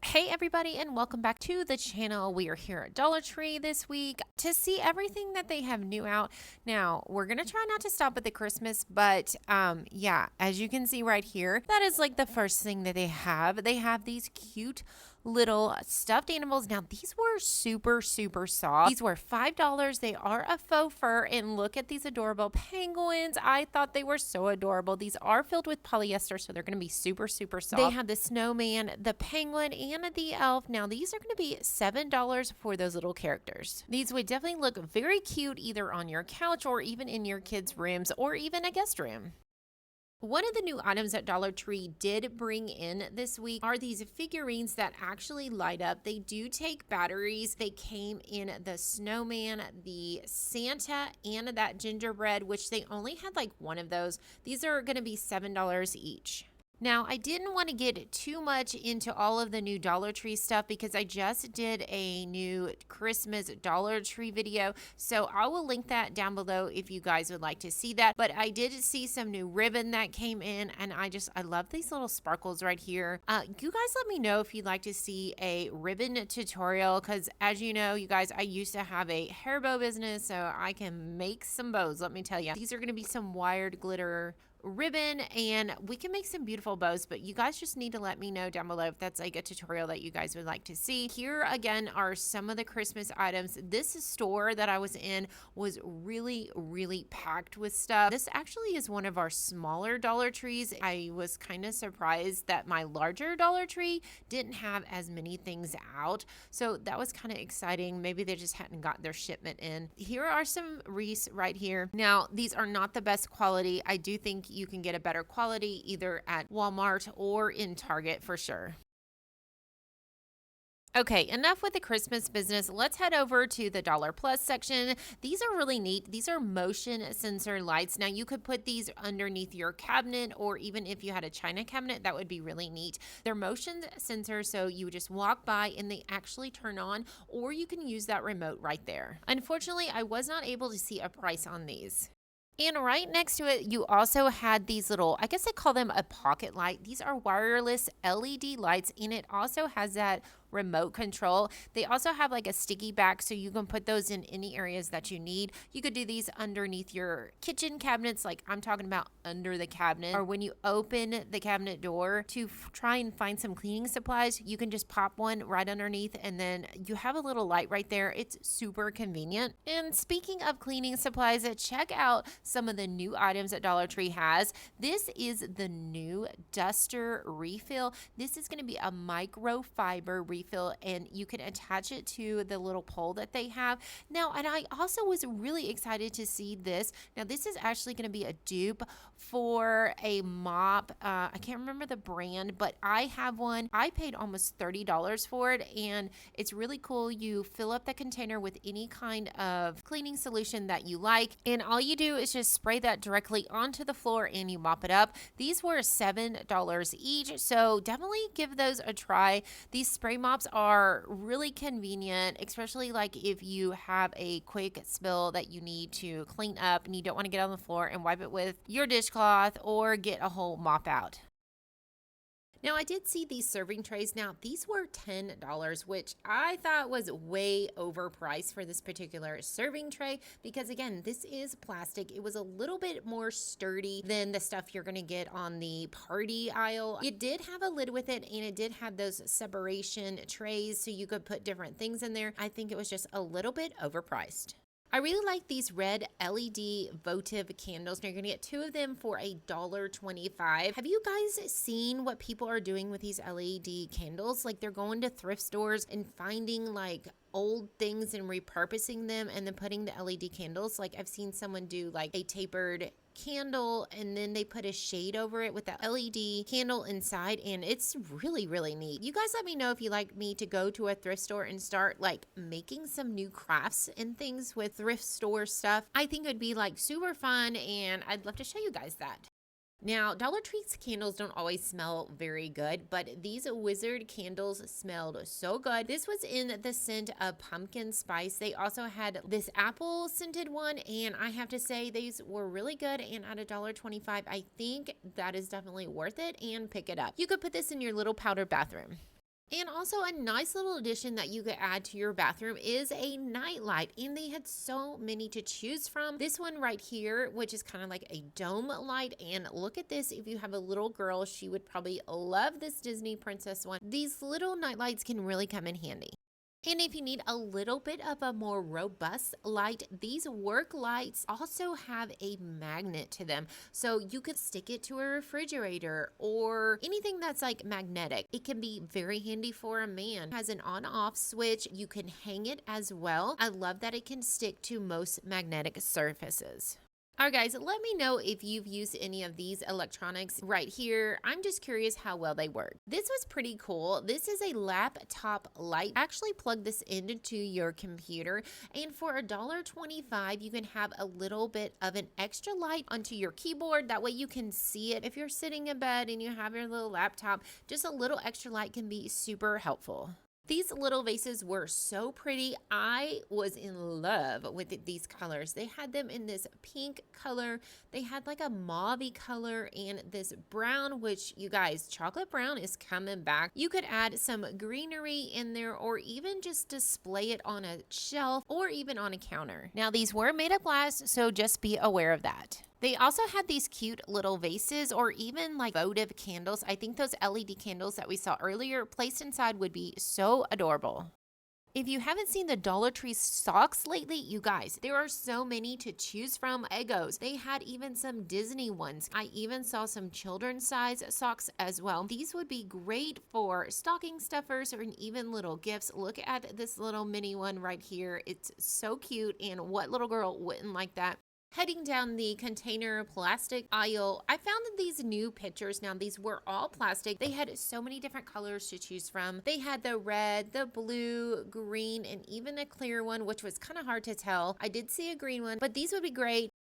Hey everybody, and welcome back to the channel. We are here at Dollar Tree this week to see everything that they have new out. Now, we're going to try not to stop at the Christmas, but yeah, as you can see right here, that is like the first thing that they have. They have these cute little stuffed animals. Now, these were super soft. These were $5. They are a faux fur, and look at these adorable penguins. I thought they were so adorable. These are filled with polyester, so they're going to be super soft. They have the snowman, the penguin, and the elf. Now, these are going to be $7 for those little characters. These would definitely look very cute either on your couch or even in your kids' rooms or even a guest room. One of the new items that Dollar Tree did bring in this week are these figurines that actually light up. They do take batteries. They came in the snowman, the Santa, and that gingerbread, which they only had like one of those. These are going to be $7 each. Now, I didn't want to get too much into all of the new Dollar Tree stuff because I just did a new Christmas Dollar Tree video. So I will link that down below if you guys would like to see that. But I did see some new ribbon that came in, and I love these little sparkles right here. You guys let me know if you'd like to see a ribbon tutorial because, as you know, you guys, I used to have a hair bow business, so I can make some bows, let me tell you. These are going to be some wired glitter ribbon, and we can make some beautiful bows, but you guys just need to let me know down below if that's like a tutorial that you guys would like to see. Here again are some of the Christmas items. This store that I was in was really packed with stuff. This actually is one of our smaller Dollar Trees. I was kind of surprised that my larger Dollar Tree didn't have as many things out, so that was kind of exciting. Maybe they just hadn't got their shipment in. Here are some wreaths right here. Now, these are not the best quality. I do think you can get a better quality either at Walmart or in Target for sure. Okay, enough with the Christmas business. Let's head over to the Dollar Plus section. These are really neat. These are motion sensor lights. Now, you could put these underneath your cabinet, or even if you had a china cabinet, that would be really neat. They're motion sensors, so you would just walk by and they actually turn on, or you can use that remote right there. Unfortunately, I was not able to see a price on these. And right next to it, you also had these little, I guess I call them a pocket light. These are wireless LED lights, and it also has that remote control. They also have like a sticky back, so you can put those in any areas that you need. You could do these underneath your kitchen cabinets, like I'm talking about under the cabinet, or when you open the cabinet door to try and find some cleaning supplies, you can just pop one right underneath, and then you have a little light right there. It's super convenient. And speaking of cleaning supplies, check out some of the new items that Dollar Tree has. This is the new duster refill. This is going to be a microfiber refill, and you can attach it to the little pole that they have. Now, and I also was really excited to see this. Now, this is actually going to be a dupe for a mop. I can't remember the brand, but I have one. I paid almost $30 for it, and it's really cool. You fill up the container with any kind of cleaning solution that you like, and all you do is just spray that directly onto the floor and you mop it up. These were $7 each, so definitely give those a try. These spray mops are really convenient, especially like if you have a quick spill that you need to clean up and you don't want to get on the floor and wipe it with your dishcloth or get a whole mop out. Now, I did see these serving trays. Now, these were $10, which I thought was way overpriced for this particular serving tray because, again, this is plastic. It was a little bit more sturdy than the stuff you're going to get on the party aisle. It did have a lid with it, and it did have those separation trays so you could put different things in there. I think it was just a little bit overpriced. I really like these red LED votive candles. Now, you're going to get two of them for $1.25. Have you guys seen what people are doing with these LED candles? Like, they're going to thrift stores and finding like old things and repurposing them and then putting the LED candles. Like, I've seen someone do like a tapered candle and then they put a shade over it with the LED candle inside, and it's really neat. You guys let me know if you'd like me to go to a thrift store and start like making some new crafts and things with thrift store stuff. I think it'd be like super fun, and I'd love to show you guys that. Now, Dollar Tree's candles don't always smell very good, but these Wizard candles smelled so good. This was in the scent of pumpkin spice. They also had this apple scented one, and I have to say these were really good, and at $1.25, I think that is definitely worth it, and pick it up. You could put this in your little powder bathroom. And also a nice little addition that you could add to your bathroom is a nightlight. And they had so many to choose from. This one right here, which is kind of like a dome light. And look at this. If you have a little girl, she would probably love this Disney princess one. These little nightlights can really come in handy. And if you need a little bit of a more robust light, these work lights also have a magnet to them. So you could stick it to a refrigerator or anything that's like magnetic. It can be very handy for a man. It has an on-off switch. You can hang it as well. I love that it can stick to most magnetic surfaces. All right, guys, let me know if you've used any of these electronics right here. I'm just curious how well they work. This was pretty cool. This is a laptop light. Actually plug this into your computer, and for $1.25, you can have a little bit of an extra light onto your keyboard. That way you can see it. If you're sitting in bed and you have your little laptop, just a little extra light can be super helpful. These little vases were so pretty. I was in love with these colors. They had them in this pink color. They had like a mauve color and this brown, which you guys, chocolate brown is coming back. You could add some greenery in there or even just display it on a shelf or even on a counter. Now, these were made of glass, so just be aware of that. They also had these cute little vases or even like votive candles. I think those LED candles that we saw earlier placed inside would be so adorable. If you haven't seen the Dollar Tree socks lately, you guys, there are so many to choose from. Eggos. They had even some Disney ones. I even saw some children's size socks as well. These would be great for stocking stuffers or even little gifts. Look at this little mini one right here. It's so cute, and what little girl wouldn't like that? Heading down the container plastic aisle, I found that these new pitchers, now these were all plastic. They had so many different colors to choose from. They had the red, the blue, green, and even a clear one, which was kind of hard to tell. I did see a green one, but these would be great.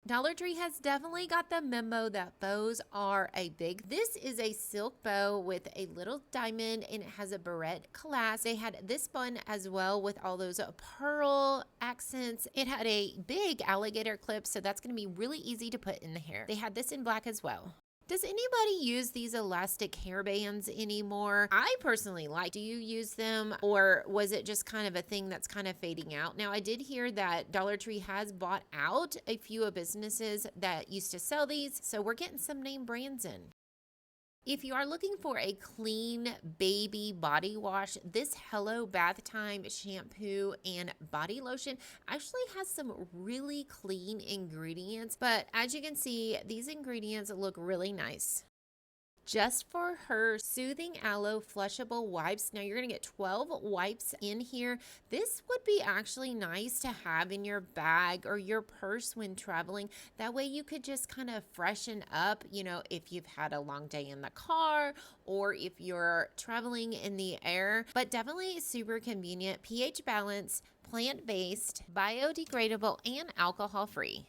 Dollar Tree has definitely got the memo that bows are a big. This is a silk bow with a little diamond and it has a barrette clasp. They had this bun as well with all those pearl accents. It had a big alligator clip, so that's going to be really easy to put in the hair. They had this in black as well. Does anybody use these elastic hair bands anymore? I personally like. Do you use them, or was it just kind of a thing that's kind of fading out? Now, I did hear that Dollar Tree has bought out a few of businesses that used to sell these, so we're getting some name brands in. If you are looking for a clean baby body wash, this Hello Bath Time shampoo and body lotion actually has some really clean ingredients, but as you can see, these ingredients look really nice. Just for her soothing aloe flushable wipes. Now you're going to get 12 wipes in here. This would be actually nice to have in your bag or your purse when traveling. That way you could just kind of freshen up, you know, if you've had a long day in the car or if you're traveling in the air. But definitely super convenient, pH balanced, plant-based, biodegradable, and alcohol-free.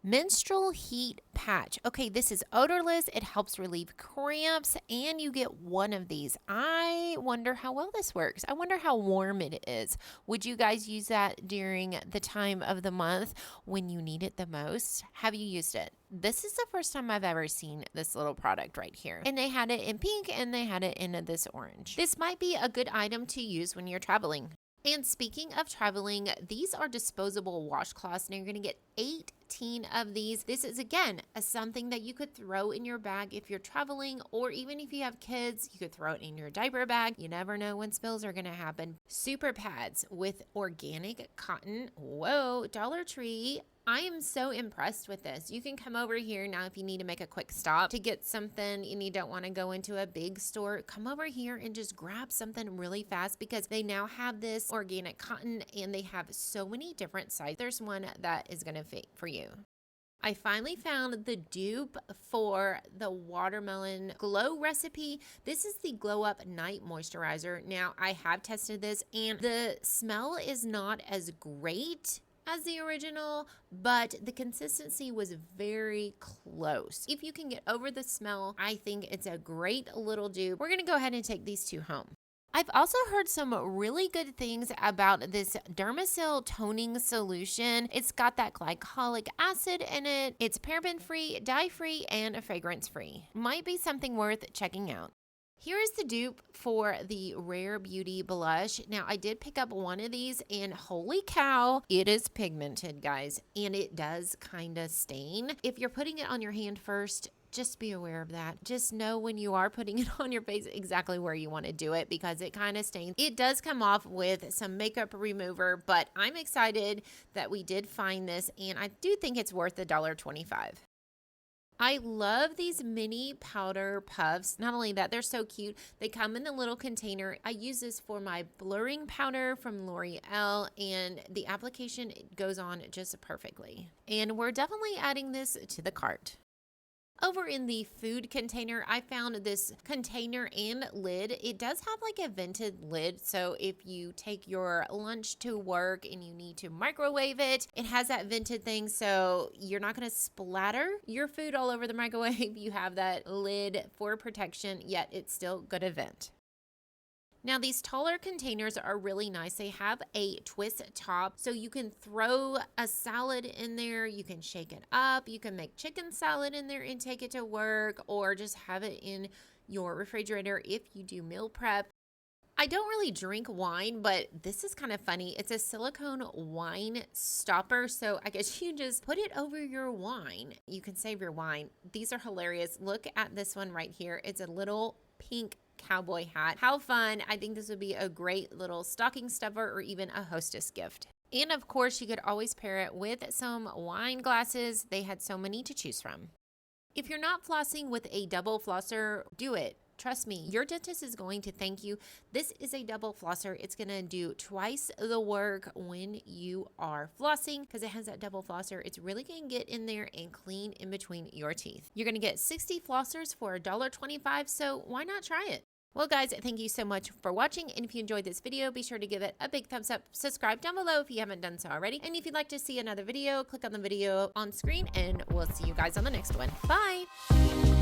Menstrual heat patch. Okay, this is odorless. It helps relieve cramps, and you get one of these. I wonder how well this works. I wonder how warm it is. Would you guys use that during the time of the month when you need it the most? Have you used it? This is the first time I've ever seen this little product right here. And they had it in pink and they had it in this orange. This might be a good item to use when you're traveling. And speaking of traveling, these are disposable washcloths. Now you're going to get 18 of these. This is, again, something that you could throw in your bag if you're traveling, or even if you have kids, you could throw it in your diaper bag. You never know when spills are going to happen. Super pads with organic cotton. Whoa, Dollar Tree. I am so impressed with this. You can come over here now if you need to make a quick stop to get something and you don't want to go into a big store. Come over here and just grab something really fast because they now have this organic cotton and they have so many different sizes. There's one that is going to fit for you. I finally found the dupe for the watermelon glow recipe. This is the Glow Up Night Moisturizer. Now, I have tested this and the smell is not as great as the original, but the consistency was very close. If you can get over the smell, I think it's a great little dupe. We're gonna go ahead and take these two home. I've also heard some really good things about this Dermasil toning solution. It's got that glycolic acid in it. It's paraben-free, dye-free, and fragrance-free. Might be something worth checking out. Here is the dupe for the Rare Beauty blush. Now, I did pick up one of these, and holy cow, it is pigmented, guys, and it does kind of stain. If you're putting it on your hand first, just be aware of that. Just know when you are putting it on your face exactly where you want to do it, because it kind of stains. It does come off with some makeup remover, but I'm excited that we did find this, and I do think it's worth $1.25. I love these mini powder puffs. Not only that, they're so cute. They come in a little container. I use this for my blurring powder from L'Oreal, and the application goes on just perfectly. And we're definitely adding this to the cart. Over in the food container, I found this container and lid. It does have like a vented lid, so if you take your lunch to work and you need to microwave it, it has that vented thing, so you're not going to splatter your food all over the microwave. You have that lid for protection, yet it's still going to vent. Now, these taller containers are really nice. They have a twist top, so you can throw a salad in there. You can shake it up. You can make chicken salad in there and take it to work, or just have it in your refrigerator if you do meal prep. I don't really drink wine, but this is kind of funny. It's a silicone wine stopper, so I guess you just put it over your wine. You can save your wine. These are hilarious. Look at this one right here. It's a little pink cowboy hat. How fun. I think this would be a great little stocking stuffer or even a hostess gift. And of course, you could always pair it with some wine glasses. They had so many to choose from. If you're not flossing with a double flosser, do it. Trust me, your dentist is going to thank you. This is a double flosser. It's going to do twice the work when you are flossing, because it has that double flosser. It's really going to get in there and clean in between your teeth. You're going to get 60 flossers for $1.25, so why not try it? Well, guys, thank you so much for watching, and if you enjoyed this video, be sure to give it a big thumbs up. Subscribe down below if you haven't done so already, and if you'd like to see another video, click on the video on screen, and we'll see you guys on the next one. Bye!